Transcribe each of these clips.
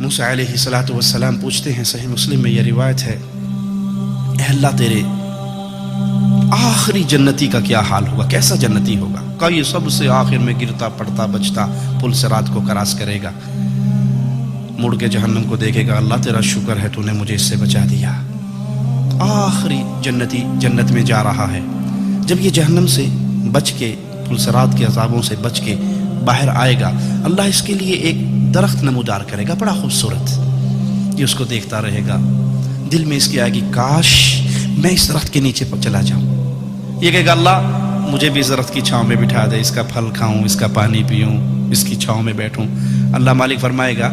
موسیٰ علیہ السلام پوچھتے ہیں، صحیح مسلم میں یہ روایت ہے، اے اللہ تیرے آخری جنتی کا کیا حال ہوگا، کیسا جنتی ہوگا؟ کہا یہ سب سے آخر میں گرتا پڑتا بچتا پل صراط کو کراس کرے گا، مڑ کے جہنم کو دیکھے گا، اللہ تیرا شکر ہے تو نے مجھے اس سے بچا دیا۔ آخری جنتی جنت میں جا رہا ہے، جب یہ جہنم سے بچ کے، پل صراط کے عذابوں سے بچ کے باہر آئے گا، اللہ اس کے لیے ایک درخت نمودار کرے گا، بڑا خوبصورت۔ یہ اس کو دیکھتا رہے گا، دل میں اس کی آئے گی کاش میں اس درخت کے نیچے چلا جاؤں۔ یہ کہے گا اللہ مجھے بھی اس درخت کی چھاؤں میں بٹھا دے، اس کا پھل کھاؤں، اس کا پانی پیوں، اس کی چھاؤں میں بیٹھوں۔ اللہ مالک فرمائے گا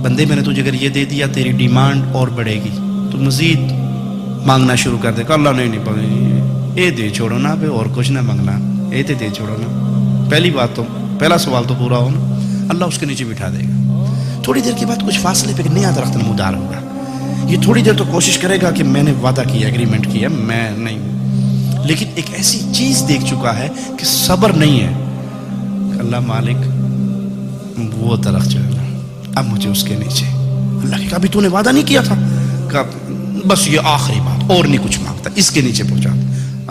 بندے میں نے تجھے اگر یہ دے دیا تیری ڈیمانڈ اور بڑھے گی، تو مزید مانگنا شروع کر دے گا۔ اللہ نہیں اے دے چھوڑو نا، پہ اور کچھ نہ مانگنا، اے دے چھوڑو نا، پہلی بات تو پہلا سوال تو پورا ہو نا۔ اللہ اس کے نیچے بٹھا دے گا۔ تھوڑی دیر کے بعد کچھ فاصلے پہ ایک نیا درخت نمودار ہوگا۔ یہ تھوڑی دیر تو کوشش کرے گا کہ میں نے وعدہ کیا، ایگریمنٹ کیا، میں نہیں، لیکن ایک ایسی چیز دیکھ چکا ہے کہ صبر نہیں ہے۔ اللہ مالک وہ درخت جو ہے نا، اب مجھے اس کے نیچے۔ اللہ کہ ابھی تو نے وعدہ نہیں کیا تھا، کہ بس یہ آخری بات، اور نہیں کچھ مانگتا، اس کے نیچے پہنچا۔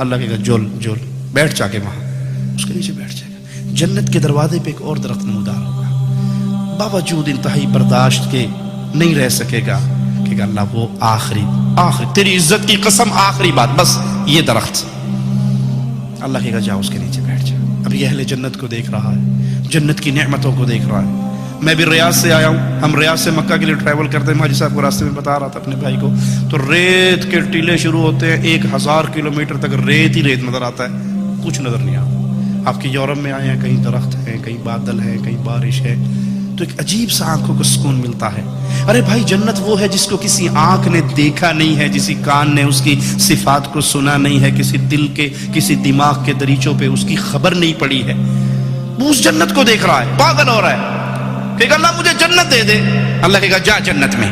اللہ کہے گا جول بیٹھ جا کے وہاں، اس کے نیچے بیٹھ جائے گا۔ جنت کے دروازے پہ ایک اور درخت نمودار ہوگا، باوجود انتہائی برداشت کے نہیں رہ سکے گا کہ اللہ وہ آخری تیری عزت کی قسم آخری بات، بس یہ درخت۔ اللہ کہے گا جاؤ اس کے نیچے بیٹھ جا۔ اب یہ اہل جنت کو دیکھ رہا ہے، جنت کی نعمتوں کو دیکھ رہا ہے۔ میں بھی ریاض سے آیا ہوں، ہم ریاض سے مکہ کے لیے ٹریول کرتے ہیں، حاجی صاحب کو راستے میں بتا رہا تھا اپنے بھائی کو، تو ریت کے ٹیلے شروع ہوتے ہیں، 1000 کلومیٹر تک ریت ہی ریت نظر آتا ہے، کچھ نظر نہیں آتا۔ آپ کے یورپ میں آئے ہیں، کہیں درخت ہیں، کہیں بادل ہیں، کہیں بارش ہے، تو ایک عجیب سا آنکھوں کو سکون ملتا ہے۔ ارے بھائی جنت وہ ہے جس کو کسی آنکھ نے دیکھا نہیں ہے، کسی کان نے اس کی صفات کو سنا نہیں ہے، کسی دل کے کسی دماغ کے دریچوں پہ اس کی خبر نہیں پڑی ہے، وہ اس جنت کو دیکھ رہا ہے، پاگل ہو رہا ہے کہ اللہ مجھے جنت دے دے۔ اللہ کہے گا جا جنت میں۔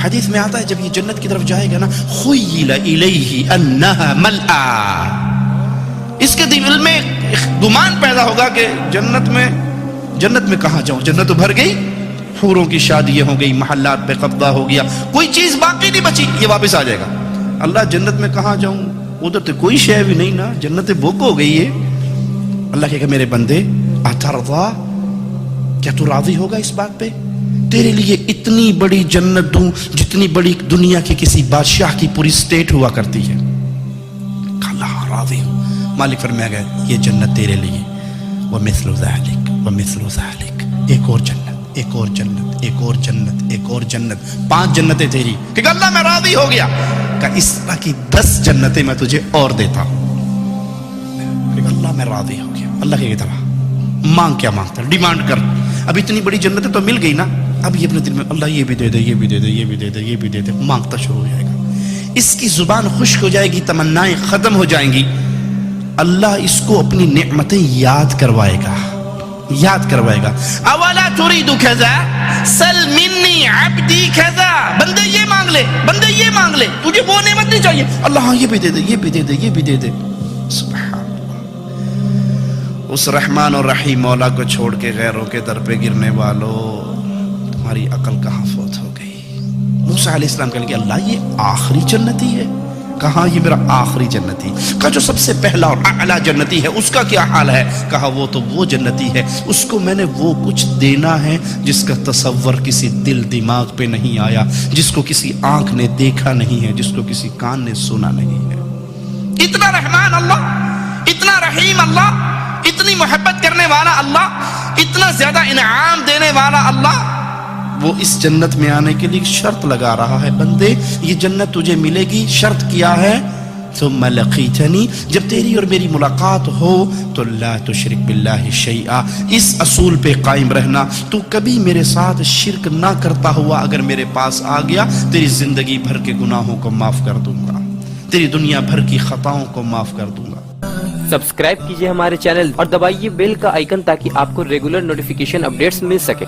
حدیث میں آتا ہے جب یہ جنت کی طرف جائے گا نا، خیل الیہ انہا ملآ، اس کے دل میں گمان پیدا ہوگا کہ جنت میں کہاں جاؤں، جنت تو بھر گئی، حوروں کی شادیاں ہو گئی، محلات پہ قبضہ ہو گیا، کوئی چیز باقی نہیں بچی، یہ واپس آ جائے گا۔ اللہ جنت میں کہاں جاؤں، ادھر تو کوئی شے بھی نہیں نا، جنت بک ہو گئی ہے۔ اللہ کہے گا میرے بندے اترضا، کیا تو راضی ہوگا اس بات پہ؟ تیرے لیے اتنی بڑی جنت دوں جتنی بڑی دنیا کے کسی بادشاہ کی پوری سٹیٹ ہوا کرتی ہے۔ اللہ راضی ہوں۔ مالک فرمایا گیا یہ جنت تیرے لیے، ومثل ذلک ومثل ذلک، ایک اور جنت، ایک اور جنت، ایک اور جنت، ایک اور جنت، 5 جنتیں تیری۔ کہ اللہ میں راضی ہو گیا، کہ اس طرح کی 10 جنتیں میں تجھے اور دیتا ہوں۔ کہ اللہ میں راضی ہو گیا۔ اللہ کی طرح مانگ، کیا مانگتا ہے، ڈیمانڈ کر۔ اب اتنی بڑی جنتیں تو مل گئی نا، اب یہ اپنے دل میں اللہ یہ بھی دے دے، یہ بھی دے دے، یہ بھی دے دے، یہ بھی دے دے، مانگتا شروع ہو جائے گا۔ اس کی زبان خشک ہو جائے گی، تمنائیں ختم ہو جائیں گی۔ اللہ اس کو اپنی نعمتیں یاد کروائے گا، یاد کروائے گا۔ اولا تريد كذا سل مني عبدي كذا، بندے یہ مانگ لے، بندے یہ مانگ لے، تجھے وہ نعمت نہیں چاہیے، اللہ ہاں یہ بھی دے دے، یہ بھی دے دے، یہ بھی دے دے۔ سبحان اس رحمان اور رحیم مولا کو چھوڑ کے غیروں کے در پہ گرنے والوں، تمہاری عقل کہاں فوت ہو گئی؟ موسیٰ علیہ السلام کہنے کہ اللہ یہ آخری جنتی ہے؟ کہا یہ میرا آخری جنتی۔ کہا جو سب سے پہلا اور اعلیٰ جنتی ہے اس کا کیا حال ہے؟ کہا وہ تو وہ جنتی ہے، اس کو میں نے وہ کچھ دینا ہے جس کا تصور کسی دل دماغ پہ نہیں آیا، جس کو کسی آنکھ نے دیکھا نہیں ہے، جس کو کسی کان نے سنا نہیں ہے۔ اتنا رحمان اللہ، اتنا رحیم اللہ، اتنی محبت کرنے والا اللہ، اتنا زیادہ انعام دینے والا اللہ، وہ اس جنت میں آنے کے لیے شرط لگا رہا ہے، بندے یہ جنت تجھے ملے گی، شرط کیا ہے؟ ثم لقیتنی، جب تیری اور میری ملاقات ہو تو لا تشرک باللہ شیئا، اس اصول پہ قائم رہنا، تو کبھی میرے ساتھ شرک نہ کرتا ہوا اگر میرے پاس آ گیا، تیری زندگی بھر کے گناہوں کو معاف کر دوں گا، تیری دنیا بھر کی خطاؤں کو معاف کر دوں گا۔ سبسکرائب کیجئے ہمارے چینل اور دبائیے بیل کا آئیکن تاکہ آپ کو ریگولر نوٹیفیکیشن اپڈیٹس مل سکے۔